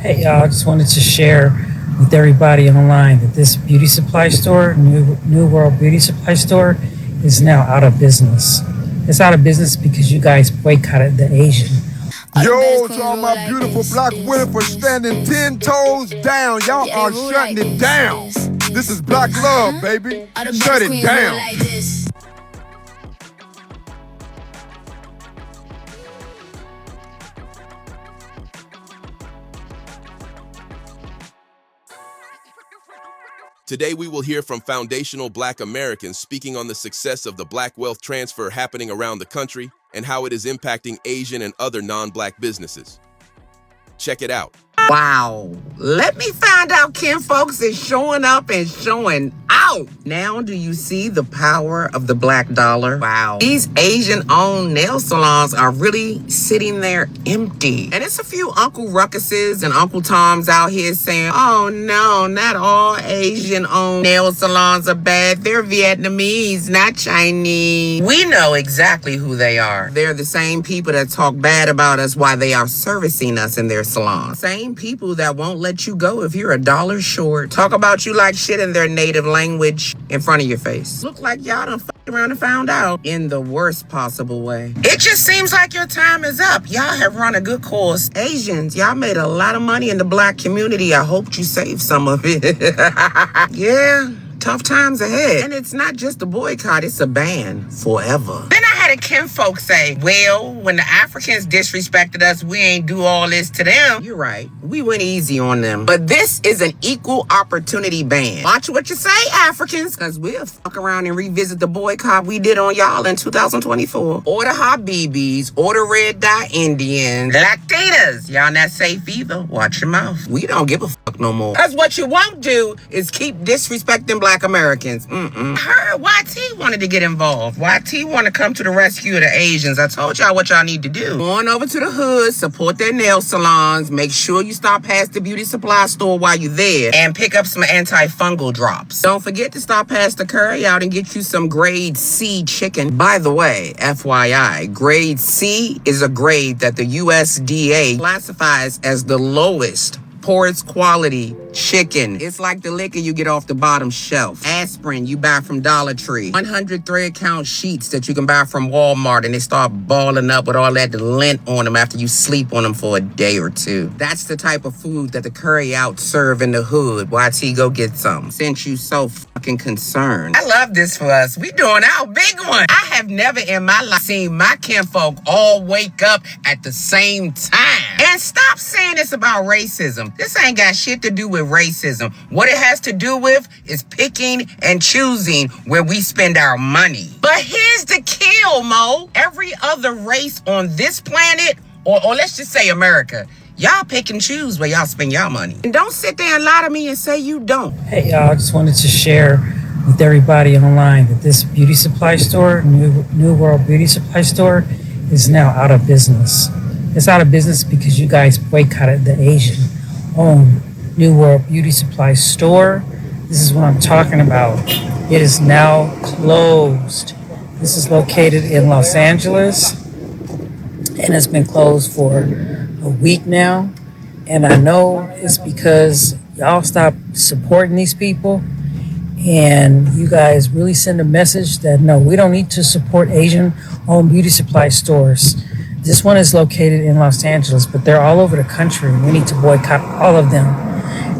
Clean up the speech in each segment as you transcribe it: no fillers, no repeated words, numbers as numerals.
Hey y'all, I just wanted to share with everybody online that this beauty supply store, New World Beauty Supply Store, is now out of business. It's out of business because you guys boycotted the Asian. Yo, to all my beautiful black women for standing 10 toes down. Y'all are shutting it down. This is black love, baby. Shut it down. Today we will hear from foundational Black Americans speaking on the success of the Black wealth transfer happening around the country and how it is impacting Asian and other non-Black businesses. Check it out. Wow. Let me find out Ken folks is showing up and showing out. Now do you see the power of the black dollar? Wow. These Asian-owned nail salons are really sitting there empty. And it's a few Uncle Ruckuses and Uncle Toms out here saying, oh no, not all Asian-owned nail salons are bad. They're Vietnamese, not Chinese. We know exactly who they are. They're the same people that talk bad about us while they are servicing us in their salon. Same people that won't let you go if you're a dollar short. Talk about you like shit in their native language in front of your face. Look like y'all done fucked around and found out in the worst possible way. It just seems like your time is up. Y'all have run a good course. Asians, y'all made a lot of money in the black community. I hope you saved some of it. Yeah. Tough times ahead. And it's not just a boycott, it's a ban forever. Then I had a Ken folk say, well, when the Africans disrespected us, we ain't do all this to them. You're right. We went easy on them. But this is an equal opportunity ban. Watch what you say, Africans, because we'll fuck around and revisit the boycott we did on y'all in 2024. Order Habibis, order red dye Indians, Latinas. Y'all not safe either. Watch your mouth. We don't give a fuck no more. Because what you won't do is keep disrespecting black Americans. I heard YT wanted to get involved. YT want to come to the rescue of the Asians. I told y'all what y'all need to do. Go on over to the hood, support their nail salons, make sure you stop past the beauty supply store while you're there, and pick up some antifungal drops. Don't forget to stop past the curry out and get you some grade C chicken. By the way, FYI, grade C is a grade that the USDA classifies as the lowest poorest quality chicken. It's like the liquor you get off the bottom shelf. Aspirin you buy from Dollar Tree. 100 thread count sheets that you can buy from Walmart and they start balling up with all that lint on them after you sleep on them for a day or two. That's the type of food that the curry out serve in the hood. YT, go get some. Since you so fucking concerned. I love this for us. We doing our big one. I have never in my life seen my kinfolk all wake up at the same time. And stop saying it's about racism. This ain't got shit to do with racism. What it has to do with is picking and choosing where we spend our money. But here's the kill, Mo. Every other race on this planet, or let's just say America, y'all pick and choose where y'all spend y'all money. And don't sit there and lie to me and say you don't. Hey y'all, I just wanted to share with everybody online that this beauty supply store, New World Beauty Supply Store, is now out of business. It's out of business because you guys boycotted the Asian-owned New World Beauty Supply Store. This is what I'm talking about. It is now closed. This is located in Los Angeles, and it's been closed for a week now. And I know it's because y'all stopped supporting these people, and you guys really send a message that no, we don't need to support Asian-owned beauty supply stores. This one is located in Los Angeles, but they're all over the country. We need to boycott all of them.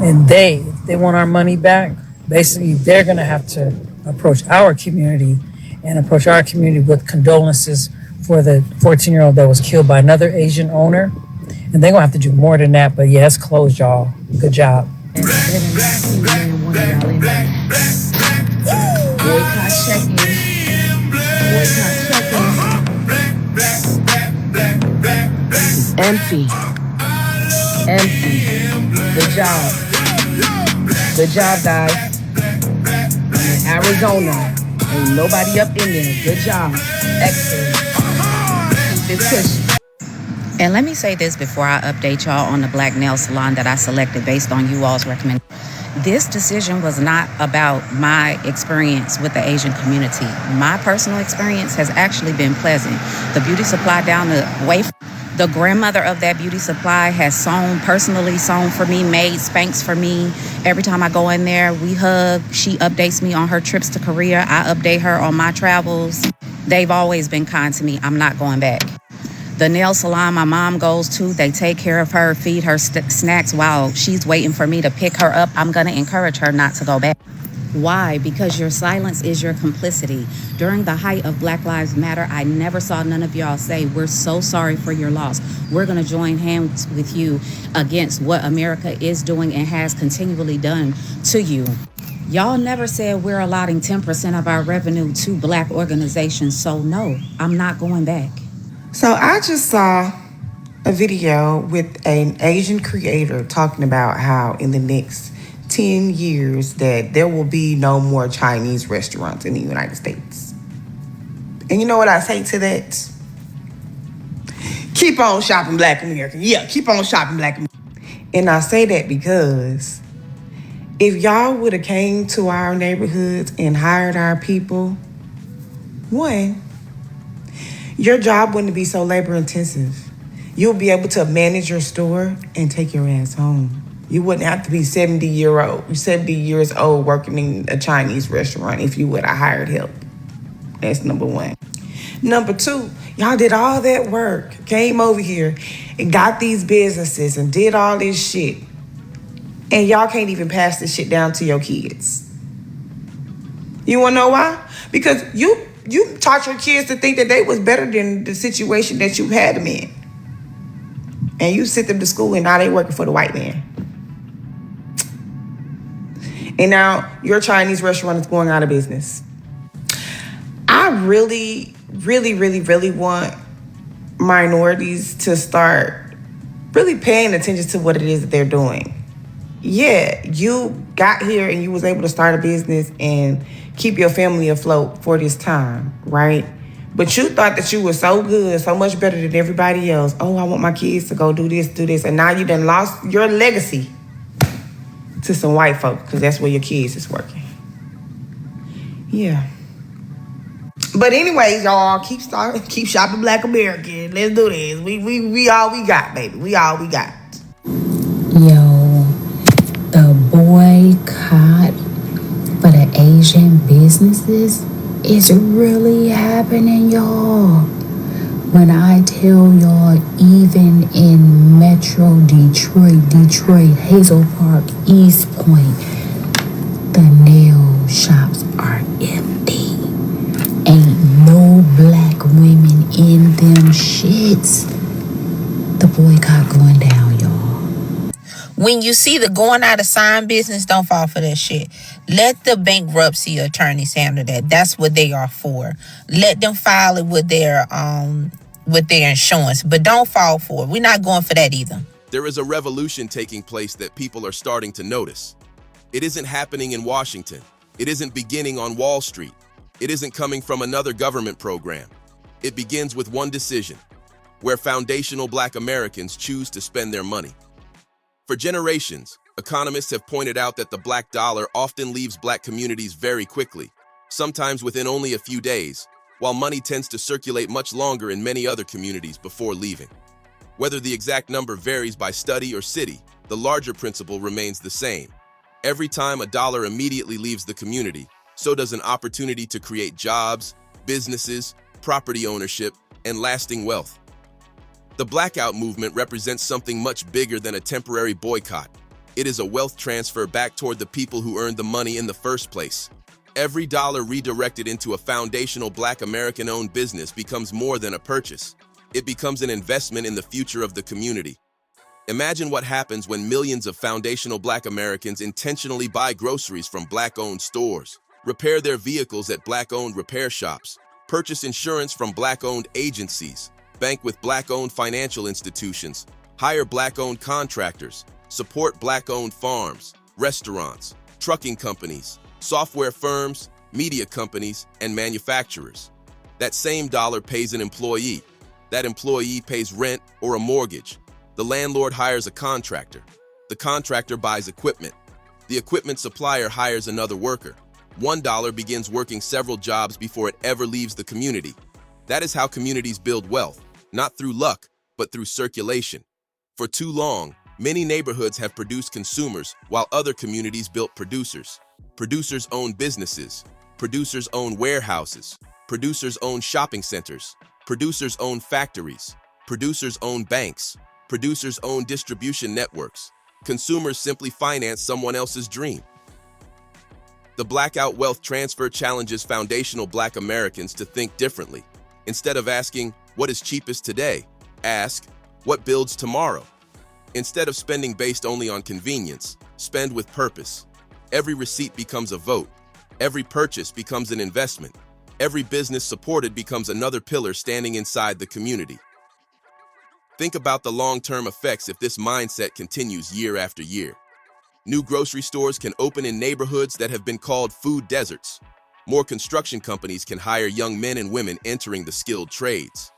And if they want our money back, basically they're going to have to approach our community with condolences for the 14-year-old that was killed by another Asian owner. And they're going to have to do more than that. But yeah, it's closed, y'all. Good job. Boycott checking. Empty. Good job. Good job, guys. In Arizona, ain't nobody up in there. Good job. Excellent. Keep it pushing. And let me say this before I update y'all on the black nail salon that I selected based on you all's recommendation. This decision was not about my experience with the Asian community. My personal experience has actually been pleasant. The beauty supply down the way The grandmother of that beauty supply has personally sewn for me, made Spanx for me. Every time I go in there, we hug. She updates me on her trips to Korea. I update her on my travels. They've always been kind to me. I'm not going back. The nail salon my mom goes to, they take care of her, feed her snacks while she's waiting for me to pick her up. I'm going to encourage her not to go back. Why? Because your silence is your complicity. During the height of Black Lives Matter, I never saw none of y'all say, we're so sorry for your loss. We're going to join hands with you against what America is doing and has continually done to you. Y'all never said we're allotting 10% of our revenue to Black organizations. So no, I'm not going back. So I just saw a video with an Asian creator talking about how in the next 10 years that there will be no more Chinese restaurants in the United States. And you know what I say to that? Keep on shopping Black American. Yeah, keep on shopping Black American. And I say that because if y'all would have came to our neighborhoods and hired our people, one, your job wouldn't be so labor intensive. You'll be able to manage your store and take your ass home. You wouldn't have to be 70 years old working in a Chinese restaurant if you would have hired help. That's number one. Number two, y'all did all that work, came over here and got these businesses and did all this shit. And y'all can't even pass this shit down to your kids. You wanna know why? Because you taught your kids to think that they was better than the situation that you had them in. And you sent them to school and now they working for the white man. And now your Chinese restaurant is going out of business. I really, really, really, really want minorities to start really paying attention to what it is that they're doing. Yeah, you got here and you was able to start a business and keep your family afloat for this time, right? But you thought that you were so good, so much better than everybody else. Oh, I want my kids to go do this. And now you done lost your legacy to some white folk because that's where your kids is working. Yeah. But anyways, y'all, keep shopping Black American. Let's do this. We all we got, baby. We all we got. Yo, the boycott for the Asian businesses is really happening, y'all. When I tell y'all, even in Metro Detroit, Hazel Park, East Point, the nail shops are empty. Ain't no Black women in them shits. The boycott going down, y'all. When you see the going out of sign business, don't fall for that shit. Let the bankruptcy attorneys handle that. That's what they are for. Let them file it with their insurance, but don't fall for it. We're not going for that either. There is a revolution taking place that people are starting to notice. It isn't happening in Washington. It isn't beginning on Wall Street. It isn't coming from another government program. It begins with one decision, where foundational Black Americans choose to spend their money. For generations, economists have pointed out that the Black dollar often leaves Black communities very quickly, sometimes within only a few days, while money tends to circulate much longer in many other communities before leaving. Whether the exact number varies by study or city, the larger principle remains the same. Every time a dollar immediately leaves the community, so does an opportunity to create jobs, businesses, property ownership, and lasting wealth. The blackout movement represents something much bigger than a temporary boycott. It is a wealth transfer back toward the people who earned the money in the first place. Every dollar redirected into a foundational Black American-owned business becomes more than a purchase. It becomes an investment in the future of the community. Imagine what happens when millions of foundational Black Americans intentionally buy groceries from Black-owned stores, repair their vehicles at Black-owned repair shops, purchase insurance from Black-owned agencies, bank with Black-owned financial institutions, hire Black-owned contractors, support Black-owned farms, restaurants, trucking companies, software firms, media companies, and manufacturers. That same dollar pays an employee. That employee pays rent or a mortgage. The landlord hires a contractor. The contractor buys equipment. The equipment supplier hires another worker. $1 begins working several jobs before it ever leaves the community. That is how communities build wealth, not through luck, but through circulation. For too long, many neighborhoods have produced consumers while other communities built producers. Producers own businesses. Producers own warehouses. Producers own shopping centers. Producers own factories. Producers own banks. Producers own distribution networks. Consumers simply finance someone else's dream. The Blackout Wealth Transfer challenges foundational Black Americans to think differently. Instead of asking, what is cheapest today? Ask, what builds tomorrow? Instead of spending based only on convenience, spend with purpose. Every receipt becomes a vote. Every purchase becomes an investment. Every business supported becomes another pillar standing inside the community. Think about the long-term effects if this mindset continues year after year. New grocery stores can open in neighborhoods that have been called food deserts. More construction companies can hire young men and women entering the skilled trades.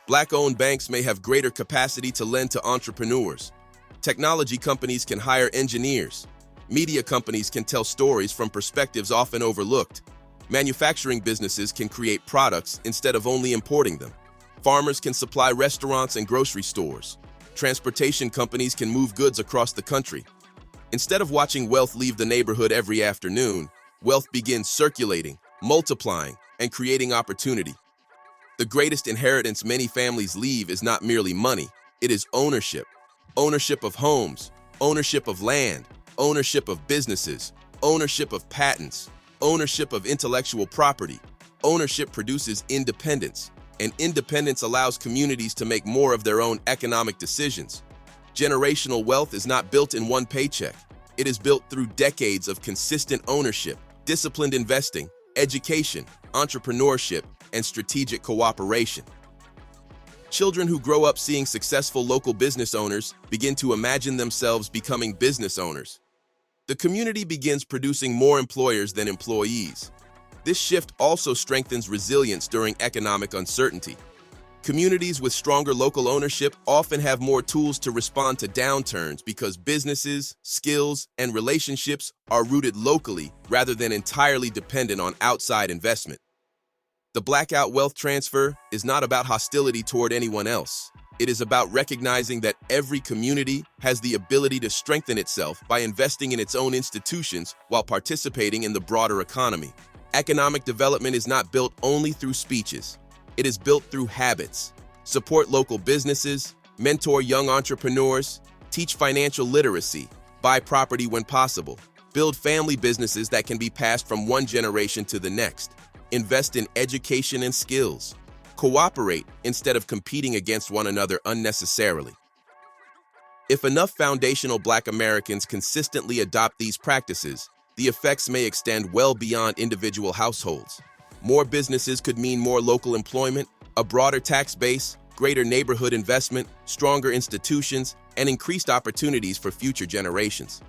Black-owned banks may have greater capacity to lend to entrepreneurs. Technology companies can hire engineers. Media companies can tell stories from perspectives often overlooked. Manufacturing businesses can create products instead of only importing them. Farmers can supply restaurants and grocery stores. Transportation companies can move goods across the country. Instead of watching wealth leave the neighborhood every afternoon, wealth begins circulating, multiplying, and creating opportunity. The greatest inheritance many families leave is not merely money, it is ownership. Ownership of homes, ownership of land, ownership of businesses, ownership of patents, ownership of intellectual property. Ownership produces independence, and independence allows communities to make more of their own economic decisions. Generational wealth is not built in one paycheck. It is built through decades of consistent ownership, disciplined investing, education, entrepreneurship, and strategic cooperation. Children who grow up seeing successful local business owners begin to imagine themselves becoming business owners. The community begins producing more employers than employees. This shift also strengthens resilience during economic uncertainty. Communities with stronger local ownership often have more tools to respond to downturns because businesses, skills, and relationships are rooted locally rather than entirely dependent on outside investment. The Blackout Wealth Transfer is not about hostility toward anyone else. It is about recognizing that every community has the ability to strengthen itself by investing in its own institutions while participating in the broader economy. Economic development is not built only through speeches. It is built through habits. Support local businesses, mentor young entrepreneurs, teach financial literacy, buy property when possible, build family businesses that can be passed from one generation to the next, invest in education and skills, cooperate instead of competing against one another unnecessarily. If enough foundational Black Americans consistently adopt these practices, the effects may extend well beyond individual households. More businesses could mean more local employment, a broader tax base, greater neighborhood investment, stronger institutions, and increased opportunities for future generations.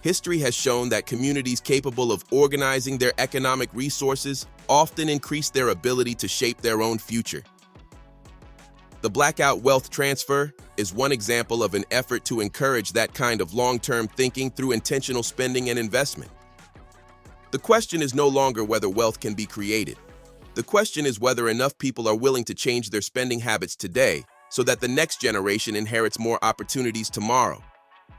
History has shown that communities capable of organizing their economic resources often increase their ability to shape their own future. The Blackout Wealth Transfer is one example of an effort to encourage that kind of long-term thinking through intentional spending and investment. The question is no longer whether wealth can be created. The question is whether enough people are willing to change their spending habits today so that the next generation inherits more opportunities tomorrow.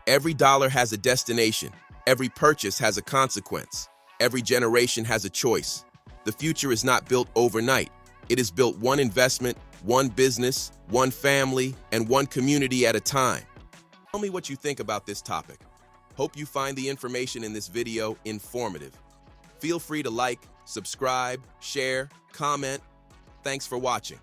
Every dollar has a destination. Every purchase has a consequence. Every generation has a choice. The future is not built overnight. It is built one investment, one business, one family, and one community at a time. Tell me what you think about this topic. Hope you find the information in this video informative. Feel free to like, subscribe, share, comment. Thanks for watching.